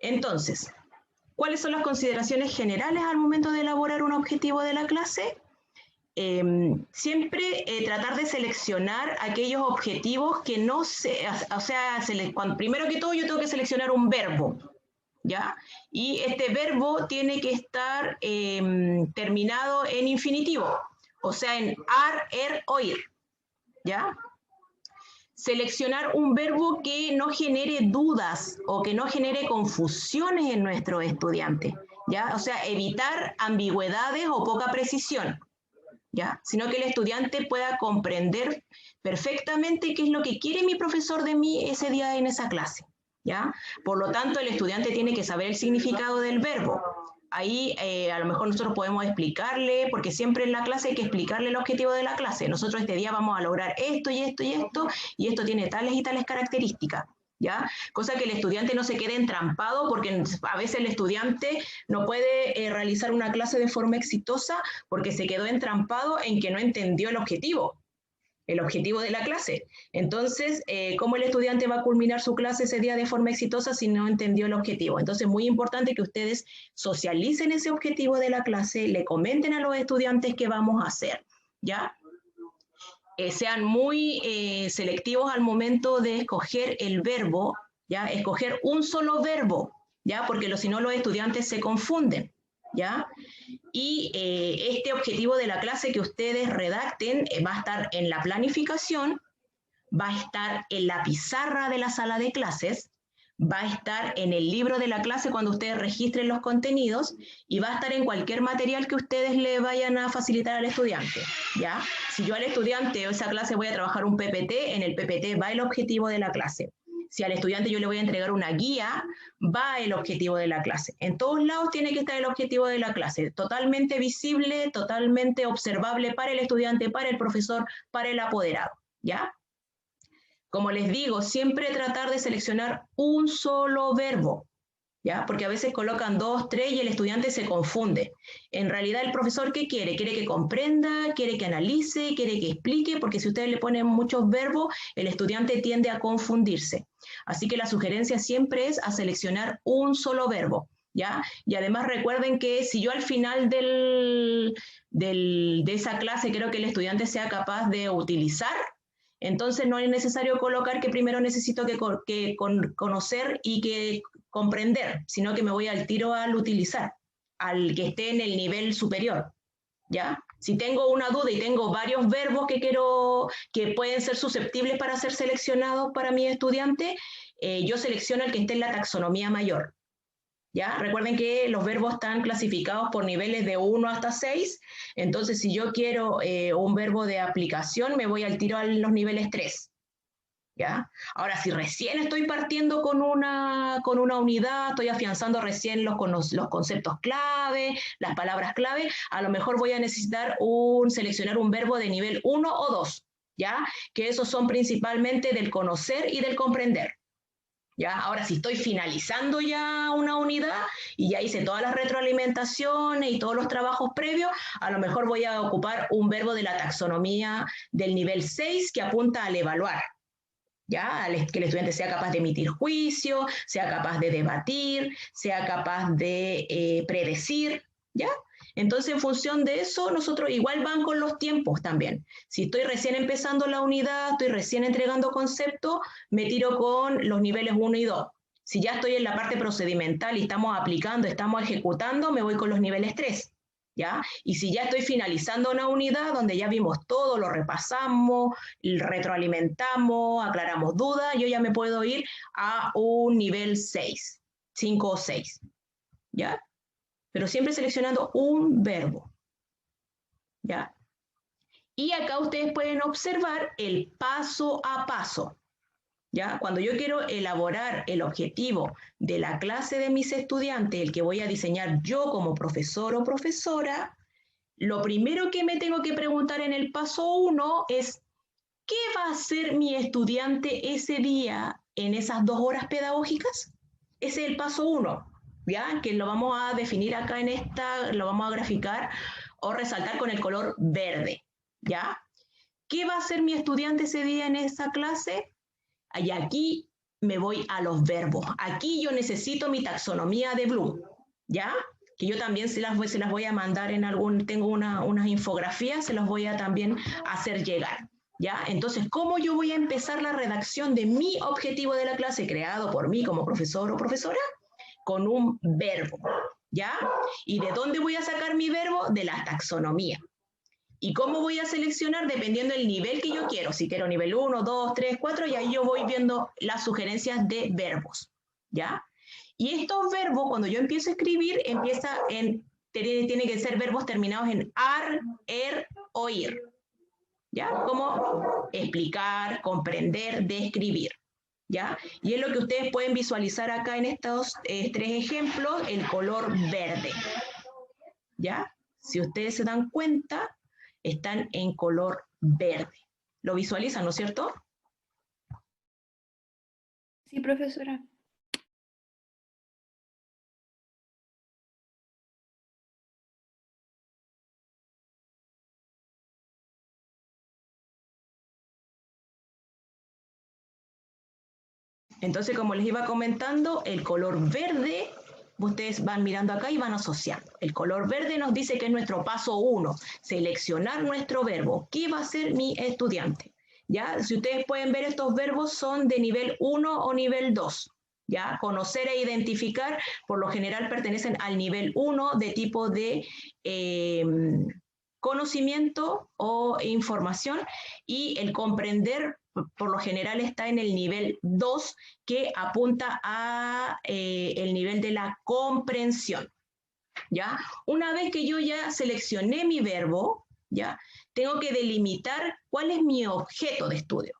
Entonces, ¿cuáles son las consideraciones generales al momento de elaborar un objetivo de la clase? Siempre tratar de seleccionar aquellos objetivos que no se, o sea, primero que todo yo tengo que seleccionar un verbo, ¿ya? Y este verbo tiene que estar terminado en infinitivo, o sea, en ar, er, oír, ¿ya? Seleccionar un verbo que no genere dudas o que no genere confusiones en nuestros estudiantes, ¿ya? O sea, evitar ambigüedades o poca precisión, ¿ya? Sino que el estudiante pueda comprender perfectamente qué es lo que quiere mi profesor de mí ese día en esa clase, ¿ya? Por lo tanto, el estudiante tiene que saber el significado del verbo. Ahí a lo mejor nosotros podemos explicarle, porque siempre en la clase hay que explicarle el objetivo de la clase. Nosotros este día vamos a lograr esto y esto y esto, y esto tiene tales y tales características, ¿ya? Cosa que el estudiante no se quede entrampado, porque a veces el estudiante no puede realizar una clase de forma exitosa porque se quedó entrampado en que no entendió el objetivo de la clase. Entonces, ¿cómo el estudiante va a culminar su clase ese día de forma exitosa si no entendió el objetivo? Entonces, es muy importante que ustedes socialicen ese objetivo de la clase, le comenten a los estudiantes qué vamos a hacer, ¿ya? Sean muy selectivos al momento de escoger el verbo, ¿ya? Escoger un solo verbo, ¿ya? Porque si no los estudiantes se confunden, ¿ya? Y este objetivo de la clase que ustedes redacten va a estar en la planificación, va a estar en la pizarra de la sala de clases, va a estar en el libro de la clase cuando ustedes registren los contenidos y va a estar en cualquier material que ustedes le vayan a facilitar al estudiante, ¿ya? Si yo al estudiante o esa clase voy a trabajar un PPT, en el PPT va el objetivo de la clase. Si al estudiante yo le voy a entregar una guía, va el objetivo de la clase. En todos lados tiene que estar el objetivo de la clase, totalmente visible, totalmente observable para el estudiante, para el profesor, para el apoderado, ¿ya? Como les digo, siempre tratar de seleccionar un solo verbo, ¿ya? Porque a veces colocan 2, 3 y el estudiante se confunde. En realidad, el profesor, ¿qué quiere? Quiere que comprenda, quiere que analice, quiere que explique, porque si ustedes le ponen muchos verbos, el estudiante tiende a confundirse. Así que la sugerencia siempre es a seleccionar un solo verbo, ¿ya? Y además recuerden que si yo al final de esa clase creo que el estudiante sea capaz de utilizar, entonces no es necesario colocar que primero necesito que conocer y que comprender, sino que me voy al tiro al utilizar, al que esté en el nivel superior, ¿ya? Si tengo una duda y tengo varios verbos que pueden ser susceptibles para ser seleccionados para mi estudiante, yo selecciono el que esté en la taxonomía mayor, ¿ya? Recuerden que los verbos están clasificados por niveles de 1 hasta 6, entonces si yo quiero un verbo de aplicación, me voy al tiro a los niveles 3, ¿ya? Ahora, si recién estoy partiendo con una unidad, estoy afianzando recién los conceptos clave, las palabras clave, a lo mejor voy a necesitar seleccionar un verbo de nivel 1 o 2, ¿ya? Que esos son principalmente del conocer y del comprender. ¿Ya? Ahora, si estoy finalizando ya una unidad y ya hice todas las retroalimentaciones y todos los trabajos previos, a lo mejor voy a ocupar un verbo de la taxonomía del nivel 6 que apunta al evaluar, ¿ya? Que el estudiante sea capaz de emitir juicio, sea capaz de debatir, sea capaz de predecir, ¿ya? Entonces, en función de eso, nosotros igual van con los tiempos también. Si estoy recién empezando la unidad, estoy recién entregando conceptos, me tiro con los niveles 1 y 2. Si ya estoy en la parte procedimental y estamos aplicando, estamos ejecutando, me voy con los niveles 3. ¿Ya? Y si ya estoy finalizando una unidad donde ya vimos todo, lo repasamos, retroalimentamos, aclaramos dudas, yo ya me puedo ir a un nivel 6, 5 o 6, ¿ya? Pero siempre seleccionando un verbo, ¿ya? Y acá ustedes pueden observar el paso a paso, ¿ya? Cuando yo quiero elaborar el objetivo de la clase de mis estudiantes, el que voy a diseñar yo como profesor o profesora, lo primero que me tengo que preguntar en el paso 1 es, ¿qué va a hacer mi estudiante ese día en esas 2 horas pedagógicas? Ese es el paso 1, ¿ya? Que lo vamos a definir acá lo vamos a graficar o resaltar con el color verde, ¿ya? ¿Qué va a hacer mi estudiante ese día en esa clase? Y aquí me voy a los verbos. Aquí yo necesito mi taxonomía de Bloom, ¿ya? Que yo también se las voy a mandar en algún, tengo unas infografías, se las voy a también hacer llegar, ¿ya? Entonces, ¿cómo yo voy a empezar la redacción de mi objetivo de la clase creado por mí como profesor o profesora? Con un verbo, ¿ya? ¿Y de dónde voy a sacar mi verbo? De la taxonomía. ¿Y cómo voy a seleccionar? Dependiendo del nivel que yo quiero. Si quiero nivel 1, 2, 3, 4, y ahí yo voy viendo las sugerencias de verbos, ¿ya? Y estos verbos, cuando yo empiezo a escribir, tiene que ser verbos terminados en ar, er o ir, ¿ya? Como explicar, comprender, describir, ¿ya? Y es lo que ustedes pueden visualizar acá en estos 3 ejemplos, el color verde, ¿ya? Si ustedes se dan cuenta, están en color verde. ¿Lo visualizan, no es cierto? Sí, profesora. Entonces, como les iba comentando, el color verde, ustedes van mirando acá y van asociando. El color verde nos dice que es nuestro paso 1, seleccionar nuestro verbo. ¿Qué va a hacer mi estudiante? ¿Ya? Si ustedes pueden ver, estos verbos son de nivel 1 o nivel 2. ¿Ya? Conocer e identificar, por lo general pertenecen al nivel 1 de tipo de conocimiento o información, y el comprender por lo general está en el nivel 2, que apunta a el nivel de la comprensión, ¿ya? Una vez que yo ya seleccioné mi verbo, ¿ya? Tengo que delimitar cuál es mi objeto de estudio.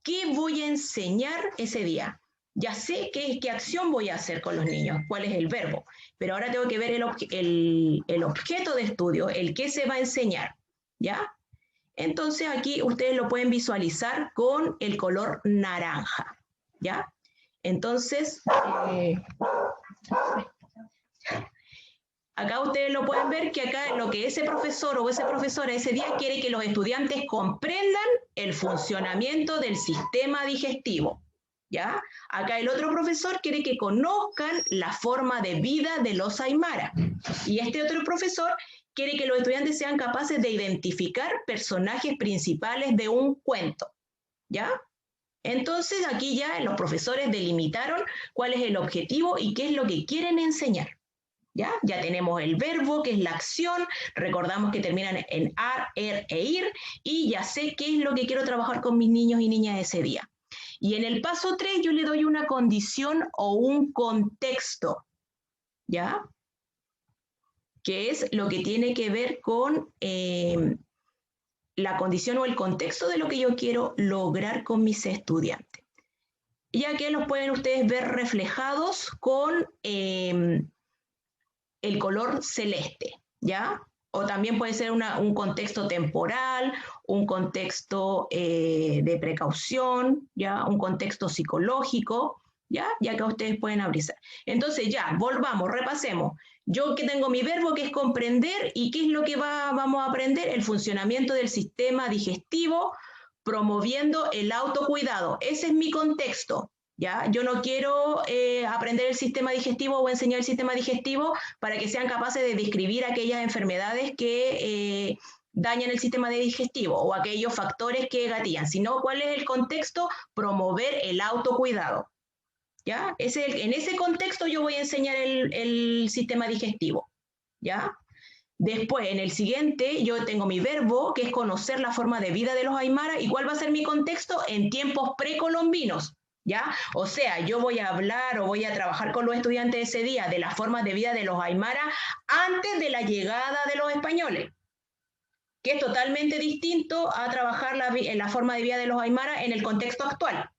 ¿Qué voy a enseñar ese día? Ya sé qué acción voy a hacer con los niños, cuál es el verbo, pero ahora tengo que ver el objeto de estudio, el qué se va a enseñar, ¿ya? Entonces aquí ustedes lo pueden visualizar con el color naranja, ¿ya? Entonces, acá ustedes lo pueden ver que acá lo que ese profesor o esa profesora ese día quiere que los estudiantes comprendan el funcionamiento del sistema digestivo, ¿ya? Acá el otro profesor quiere que conozcan la forma de vida de los aymara, y este otro profesor quiere que los estudiantes sean capaces de identificar personajes principales de un cuento, ¿ya? Entonces aquí ya los profesores delimitaron cuál es el objetivo y qué es lo que quieren enseñar, ¿ya? Ya tenemos el verbo, que es la acción, recordamos que terminan en ar, er e ir, y ya sé qué es lo que quiero trabajar con mis niños y niñas ese día. Y en el paso 3 yo le doy una condición o un contexto, ¿ya? Que es lo que tiene que ver con la condición o el contexto de lo que yo quiero lograr con mis estudiantes. Ya que los pueden ustedes ver reflejados con el color celeste, ¿ya? O también puede ser un contexto temporal, un contexto de precaución, ¿ya? Un contexto psicológico, ¿ya? Ya que ustedes pueden abrirse. Entonces ya, volvamos, repasemos. Yo que tengo mi verbo, que es comprender, ¿y qué es lo que vamos a aprender? El funcionamiento del sistema digestivo, promoviendo el autocuidado. Ese es mi contexto, ¿ya? Yo no quiero aprender el sistema digestivo o enseñar el sistema digestivo para que sean capaces de describir aquellas enfermedades que dañan el sistema digestivo o aquellos factores que gatillan, sino cuál es el contexto, promover el autocuidado, ¿ya? En ese contexto yo voy a enseñar el sistema digestivo, ¿ya? Después, en el siguiente, yo tengo mi verbo, que es conocer la forma de vida de los aymara. ¿Y cuál va a ser mi contexto? En tiempos precolombinos, ¿ya? O sea, yo voy a hablar o voy a trabajar con los estudiantes ese día de las formas de vida de los aymara antes de la llegada de los españoles, que es totalmente distinto a trabajar en la forma de vida de los aymara en el contexto actual.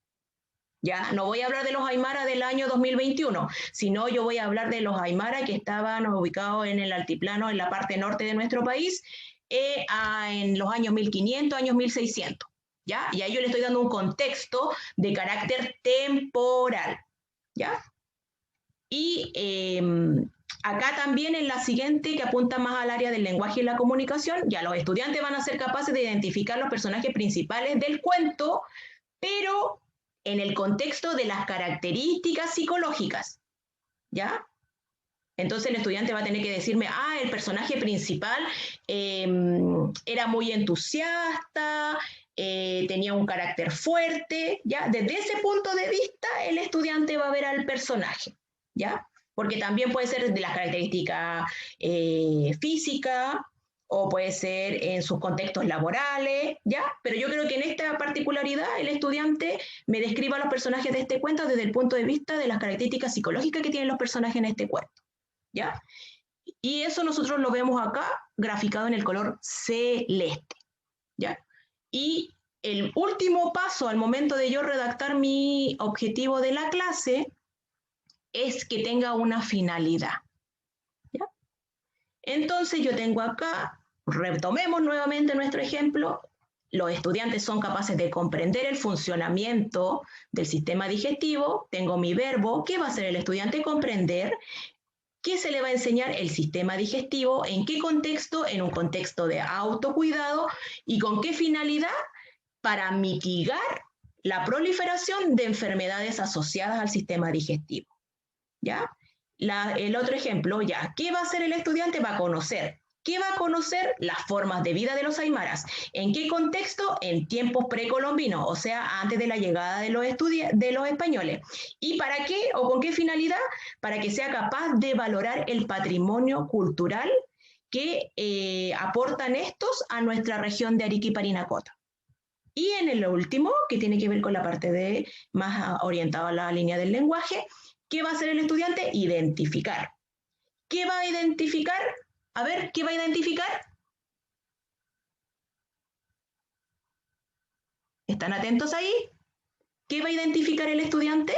Ya, no voy a hablar de los aymara del año 2021, sino yo voy a hablar de los aymara que estaban ubicados en el altiplano, en la parte norte de nuestro país, en los años 1500, años 1600. ¿Ya? Y ahí yo le estoy dando un contexto de carácter temporal. ¿Ya? Y acá también en la siguiente, que apunta más al área del lenguaje y la comunicación, ya los estudiantes van a ser capaces de identificar los personajes principales del cuento, pero en el contexto de las características psicológicas, ¿ya? Entonces el estudiante va a tener que decirme, el personaje principal era muy entusiasta, tenía un carácter fuerte, ¿ya? Desde ese punto de vista, el estudiante va a ver al personaje, ¿ya? Porque también puede ser de las características físicas, o puede ser en sus contextos laborales, ¿ya? Pero yo creo que en esta particularidad el estudiante me describa los personajes de este cuento desde el punto de vista de las características psicológicas que tienen los personajes en este cuento, ¿ya? Y eso nosotros lo vemos acá graficado en el color celeste, ¿ya? Y el último paso al momento de yo redactar mi objetivo de la clase es que tenga una finalidad, ¿ya? Entonces yo tengo acá, retomemos nuevamente nuestro ejemplo, los estudiantes son capaces de comprender el funcionamiento del sistema digestivo, tengo mi verbo, ¿qué va a hacer el estudiante? Comprender. ¿Qué se le va a enseñar? El sistema digestivo, ¿en qué contexto? En un contexto de autocuidado, ¿y con qué finalidad? Para mitigar la proliferación de enfermedades asociadas al sistema digestivo, ¿ya? El otro ejemplo, ya, ¿qué va a hacer el estudiante? Va a conocer. ¿Qué va a conocer? Las formas de vida de los aymaras. ¿En qué contexto? En tiempos precolombinos, o sea, antes de la llegada de los españoles. ¿Y para qué o con qué finalidad? Para que sea capaz de valorar el patrimonio cultural que aportan estos a nuestra región de Arica y Parinacota. Y en el último, que tiene que ver con la parte de más orientada a la línea del lenguaje, ¿qué va a hacer el estudiante? Identificar. ¿Qué va a identificar? A ver, ¿qué va a identificar? ¿Están atentos ahí? ¿Qué va a identificar el estudiante?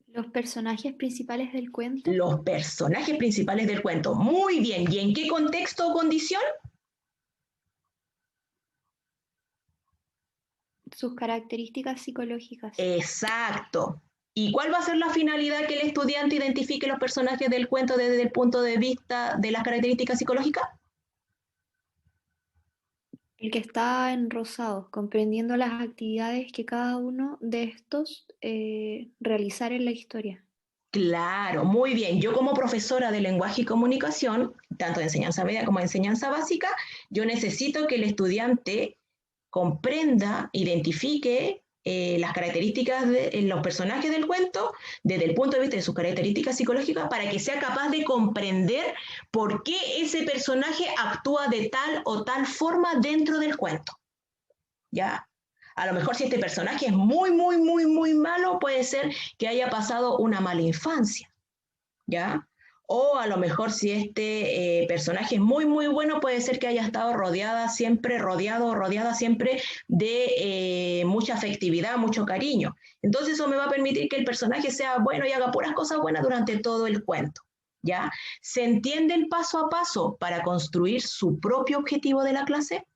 Los personajes principales del cuento, Los personajes principales del cuento. Muy bien. ¿Y en qué contexto o condición? sus características psicológicas, Exacto. ¿Y cuál va a ser la finalidad que el estudiante identifique los personajes del cuento desde el punto de vista de las características psicológicas? el que está en rosado, comprendiendo las actividades que cada uno de estos realizar en la historia. Claro, muy bien. Yo como profesora de lenguaje y comunicación, tanto de enseñanza media como de enseñanza básica, yo necesito que el estudiante comprenda, identifique las características de los personajes del cuento desde el punto de vista de sus características psicológicas para que sea capaz de comprender por qué ese personaje actúa de tal o tal forma dentro del cuento. ¿Ya? A lo mejor si este personaje es muy malo, puede ser que haya pasado una mala infancia, ¿ya? O a lo mejor si este personaje es muy bueno, puede ser que haya estado rodeada siempre de mucha afectividad, mucho cariño. Entonces eso me va a permitir que el personaje sea bueno y haga puras cosas buenas durante todo el cuento, ¿ya? ¿Se entiende el paso a paso para construir su propio objetivo de la clase?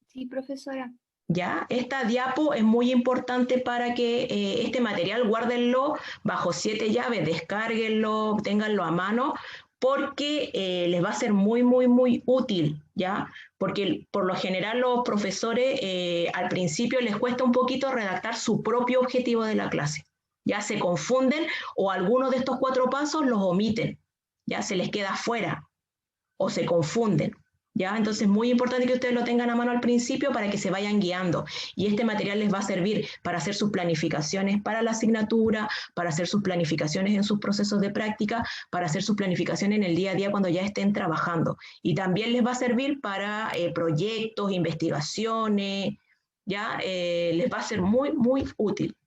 Sí, profesora. ¿Ya? Esta diapo es muy importante para que este material guárdenlo bajo 7 llaves, descárguenlo, ténganlo a mano, porque les va a ser muy útil, ¿ya? Porque por lo general los profesores al principio les cuesta un poquito redactar su propio objetivo de la clase. Ya se confunden o algunos de estos 4 pasos los omiten, ya se les queda fuera o se confunden. ¿Ya? Entonces es muy importante que ustedes lo tengan a mano al principio para que se vayan guiando. Y este material les va a servir para hacer sus planificaciones para la asignatura, para hacer sus planificaciones en sus procesos de práctica, para hacer sus planificaciones en el día a día cuando ya estén trabajando. Y también les va a servir para proyectos, investigaciones, ¿ya? Les va a ser muy útil.